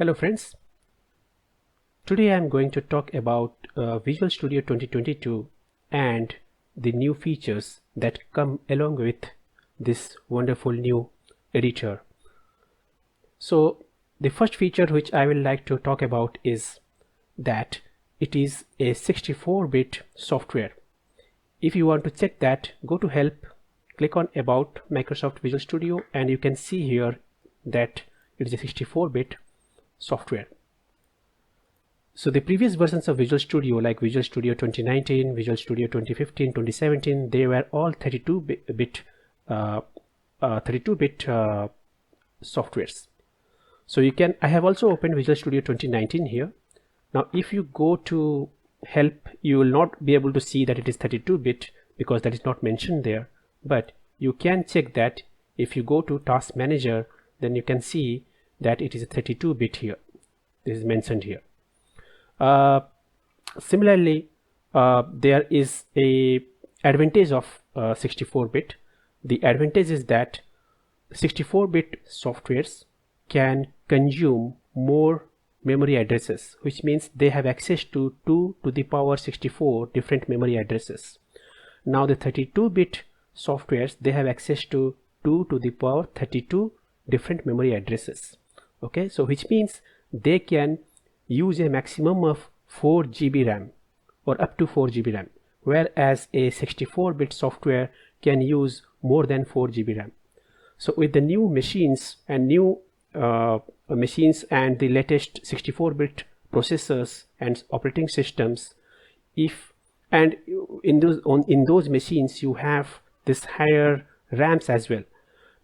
Hello friends, today I am going to talk about Visual Studio 2022 and the new features that come along with this wonderful new editor. So the first feature which I will like to talk about is that it is a 64-bit software. If you want to check that, go to Help, click on About Microsoft Visual Studio, and you can see here that it is a 64-bit software. So the previous versions of Visual Studio, like Visual Studio 2019, Visual Studio 2015, 2017, they were all 32-bit softwares. So you can, I have also opened Visual Studio 2019 here. Now if you go to Help, you will not be able to see that it is 32-bit because that is not mentioned there, but you can check that if you go to Task Manager, then you can see that it is a 32-bit here. This is mentioned here. Similarly, there is a advantage of 64-bit. The advantage is that 64-bit softwares can consume more memory addresses, which means they have access to 2 to the power 64 different memory addresses. Now the 32-bit softwares, they have access to 2 to the power 32 different memory addresses. Okay, so which means they can use a maximum of 4 GB RAM or up to 4 GB RAM, whereas a 64-bit software can use more than 4 GB RAM. So with the new machines and the latest 64-bit processors and operating systems, in those machines you have this higher RAMs as well.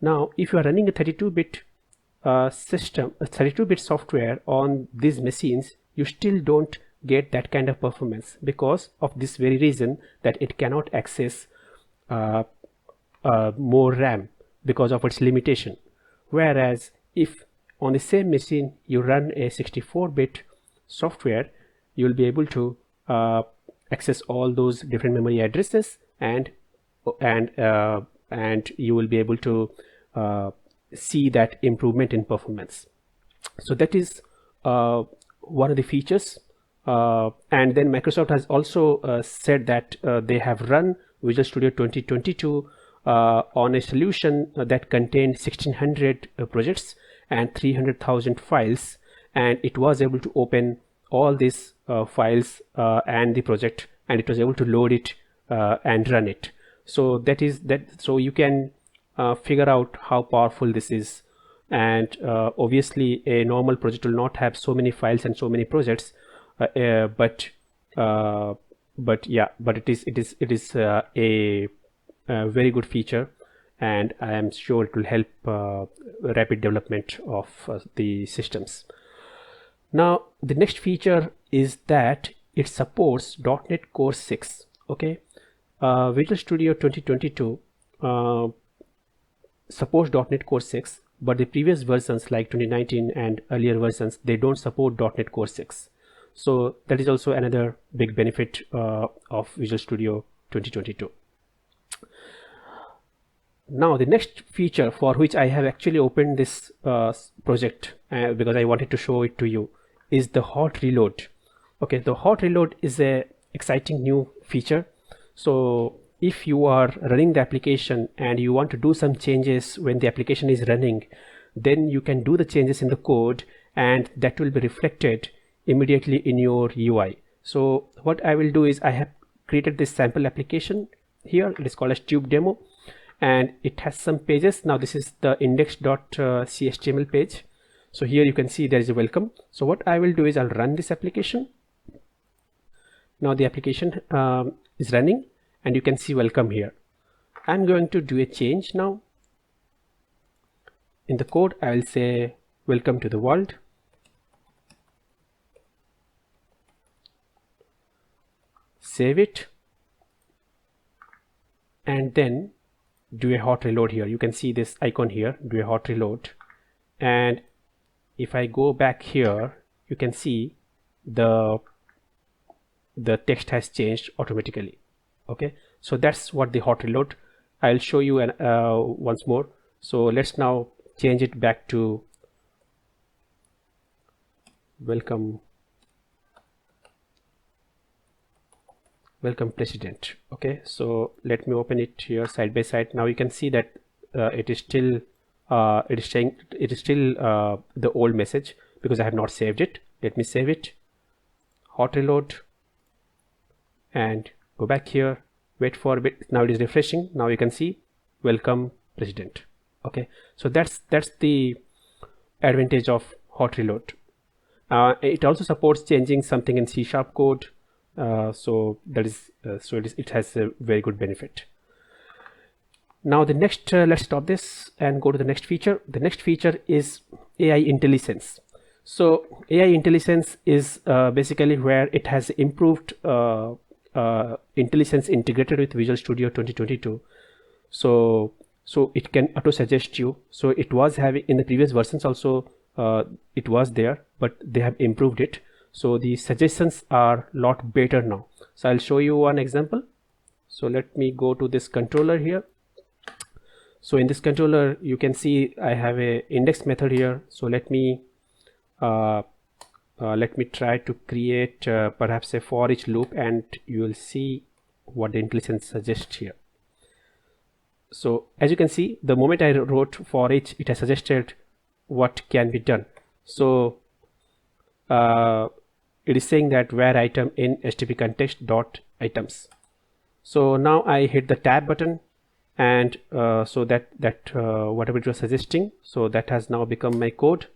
Now if you are running a 32-bit system, a 32-bit software on these machines, you still don't get that kind of performance because of this very reason, that it cannot access more RAM because of its limitation. Whereas if on the same machine you run a 64-bit software, you will be able to access all those different memory addresses, and you will be able to see that improvement in performance. So that is one of the features, and then Microsoft has also said that they have run Visual Studio 2022 on a solution that contained 1600 projects and 300,000 files, and it was able to open all these files and the project, and it was able to load it and run it. So that is that. So you can figure out how powerful this is, and obviously a normal project will not have so many files and so many projects, but it is a very good feature, and I am sure it will help rapid development of the systems. Now the next feature is that it supports .NET Core 6. Okay, Visual Studio 2022 supports .NET Core 6, but the previous versions like 2019 and earlier versions, they don't support .NET Core 6. So that is also another big benefit of Visual Studio 2022. Now the next feature for which I have actually opened this project because I wanted to show it to you is the hot reload. Okay, the hot reload is a exciting new feature. So if you are running the application and you want to do some changes when the application is running, then you can do the changes in the code, and that will be reflected immediately in your UI. So what I will do is, I have created this sample application here. It is called as tube demo, and it has some pages. Now this is the index.chtml page. So here you can see there is a welcome. So what I will do is, I'll run this application. Now the application is running, and you can see welcome here. I'm going to do a change now. In the code, I will say welcome to the world. Save it, and then do a hot reload here. You can see this icon here, do a hot reload, and if I go back here, you can see the text has changed automatically. Okay, so that's what the hot reload. I'll show you once more. So let's now change it back to welcome president. Okay, so let me open it here side by side. Now you can see that it is still the old message because I have not saved it. Let me save it, hot reload, and go back here, wait for a bit. Now it is refreshing. Now you can see welcome president. Okay, so that's the advantage of hot reload. It also supports changing something in C# code, so that is it has a very good benefit. Now the next, let's stop this and go to the next feature. The next feature is AI Intellisense. So AI Intellisense is basically where it has improved IntelliSense integrated with Visual Studio 2022. So it can auto suggest you. So it was having in the previous versions also, it was there, but they have improved it. So the suggestions are a lot better now. So I'll show you one example. So let me go to this controller here. So in this controller, you can see I have a index method here. So let me try to create perhaps a for each loop, and you will see what the IntelliSense suggests here. So as you can see, the moment I wrote for each, it has suggested what can be done. So it is saying that where item in HTTP context dot items. So now I hit the tab button, and so that whatever it was suggesting, so that has now become my code,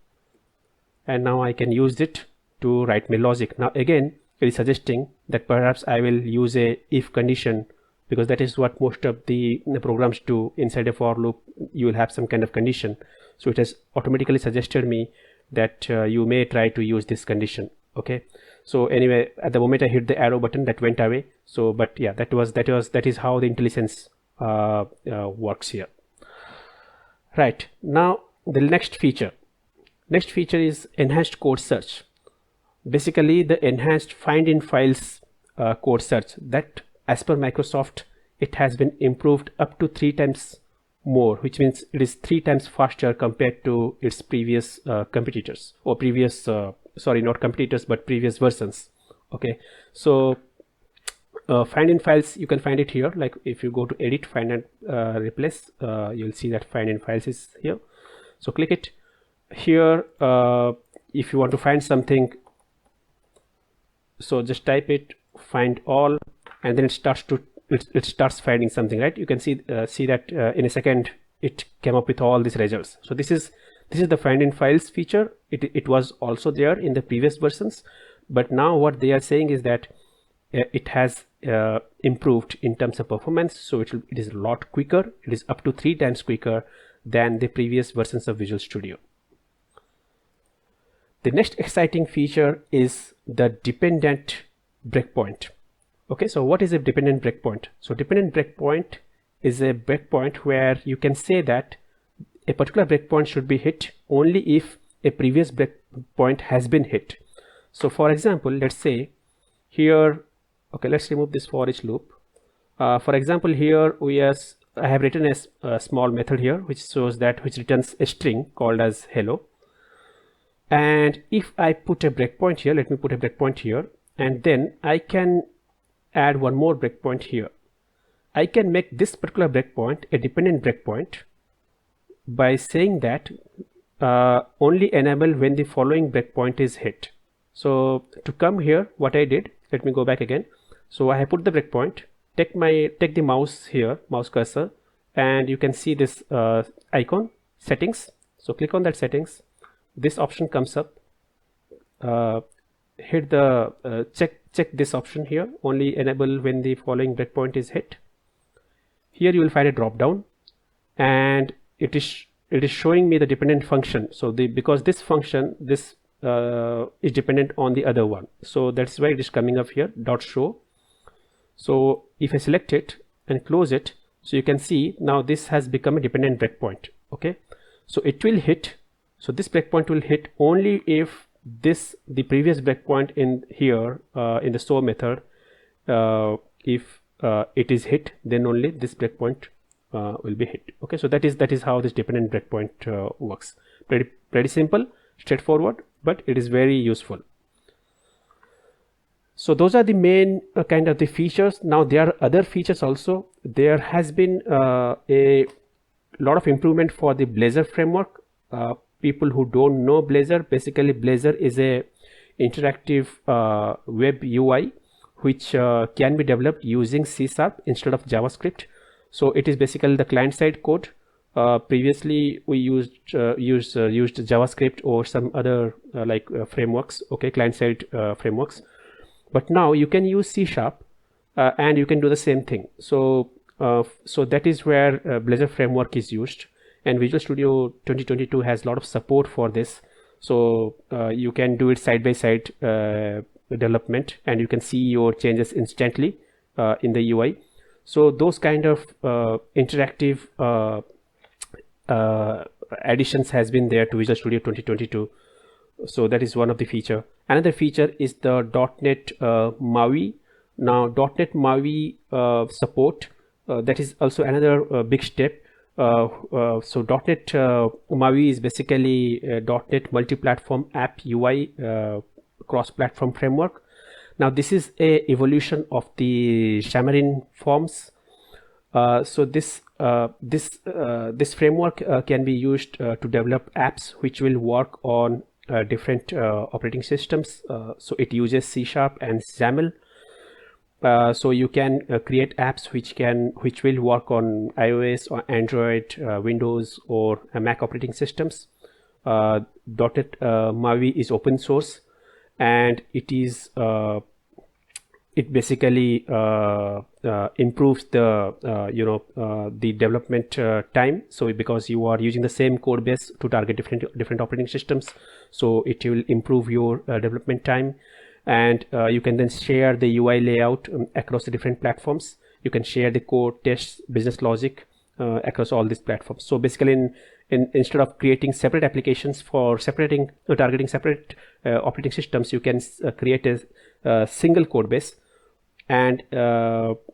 and now I can use it to write my logic. Now again, it is suggesting that perhaps I will use a if condition, because that is what most of the programs do. Inside a for loop, you will have some kind of condition. So it has automatically suggested me that you may try to use this condition. Okay, so anyway, at the moment I hit the arrow button, that went away. So but yeah, that is how the IntelliSense works here. Right, now the next feature is enhanced code search. Basically the enhanced find in files code search, that as per Microsoft, it has been improved up to 3 times more, which means it is 3 times faster compared to its previous competitors, or previous sorry, not competitors but previous versions. Okay, so find in files, you can find it here. Like if you go to edit, find and replace, you'll see that find in files is here. So click it here. If you want to find something, so just type it, find all, and then it starts finding something, right? You can see that in a second it came up with all these results. So this is the find in files feature. It was also there in the previous versions, but now what they are saying is that it has improved in terms of performance. So it is a lot quicker. It is up to 3 times quicker than the previous versions of Visual Studio. The next exciting feature is the dependent breakpoint. Okay, so what is a dependent breakpoint? So dependent breakpoint is a breakpoint where you can say that a particular breakpoint should be hit only if a previous breakpoint has been hit. So for example, let's say here, okay, let's remove this for each loop. For example, here I have written a small method here which returns a string called as hello. And if I put a breakpoint here, let me put a breakpoint here, and then I can add one more breakpoint here. I can make this particular breakpoint a dependent breakpoint by saying that only enable when the following breakpoint is hit. So to come here, what I did, let me go back again. So I have put the breakpoint, take the mouse here, mouse cursor, and you can see this icon, settings. So click on that settings. This option comes up. Hit the check this option here, only enable when the following breakpoint is hit. Here you will find a drop down, and it is showing me the dependent function. So because this function is dependent on the other one, so that's why it is coming up here, dot show. So if I select it and close it, so you can see now this has become a dependent breakpoint. Okay, so it will hit. So this breakpoint will hit only if the previous breakpoint in here in the store method, if it is hit, then only this breakpoint will be hit. Okay, so that is how this dependent breakpoint works. Pretty simple, straightforward. but it is very useful. So those are the main kind of the features. Now there are other features also. There has been a lot of improvement for the Blazor framework. People who don't know Blazor, basically Blazor is a interactive web UI which can be developed using C# instead of JavaScript. So it is basically the client-side code. Previously we used JavaScript or some other frameworks, okay, client-side frameworks. But now you can use C# and you can do the same thing. So that is where Blazor framework is used, and Visual Studio 2022 has a lot of support for this. So you can do it side by side development, and you can see your changes instantly in the UI. So those kind of interactive additions has been there to Visual Studio 2022. So that is one of the feature. Another feature is the .NET MAUI. Now MAUI support, that is also another big step. So .NET MAUI is basically a .NET multi-platform app UI cross-platform framework. Now this is a evolution of the Xamarin Forms. So this framework can be used to develop apps which will work on different operating systems. So it uses C# and XAML. So you can create apps which will work on iOS or Android, Windows or Mac operating systems. .NET MAUI is open source, and it is it basically improves the the development time. So because you are using the same code base to target different operating systems, so it will improve your development time. And you can then share the UI layout across the different platforms. You can share the code, tests, business logic across all these platforms. So basically, instead of creating separate applications for targeting separate operating systems, you can create a single code base, and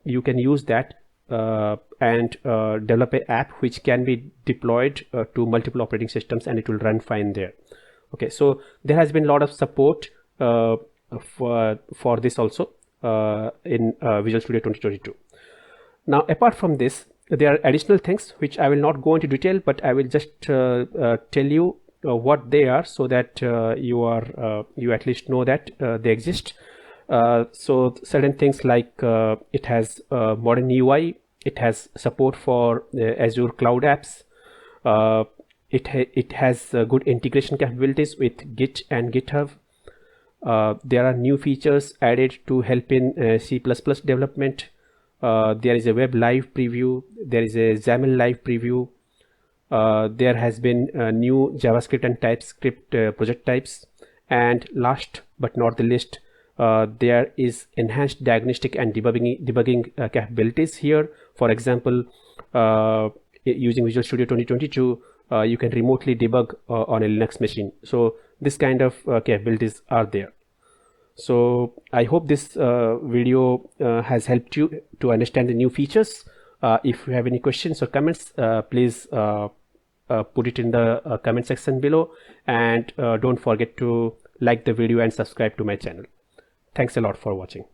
you can use that and develop an app which can be deployed to multiple operating systems, and it will run fine there. Okay, so there has been a lot of support for this also in Visual Studio 2022. Now apart from this, there are additional things which I will not go into detail, but I will just tell you what they are, so that you at least know that they exist. So certain things like it has modern UI, it has support for Azure cloud apps, it has good integration capabilities with Git and GitHub. There are new features added to help in C++ development. There is a web live preview, there is a XAML live preview, there has been new JavaScript and TypeScript project types, and last but not the least, there is enhanced diagnostic and debugging capabilities here. For example, using Visual Studio 2022, you can remotely debug on a Linux machine. So this kind of capabilities are there. So I hope this video has helped you to understand the new features. If you have any questions or comments, please put it in the comment section below, and don't forget to like the video and subscribe to my channel. Thanks a lot for watching.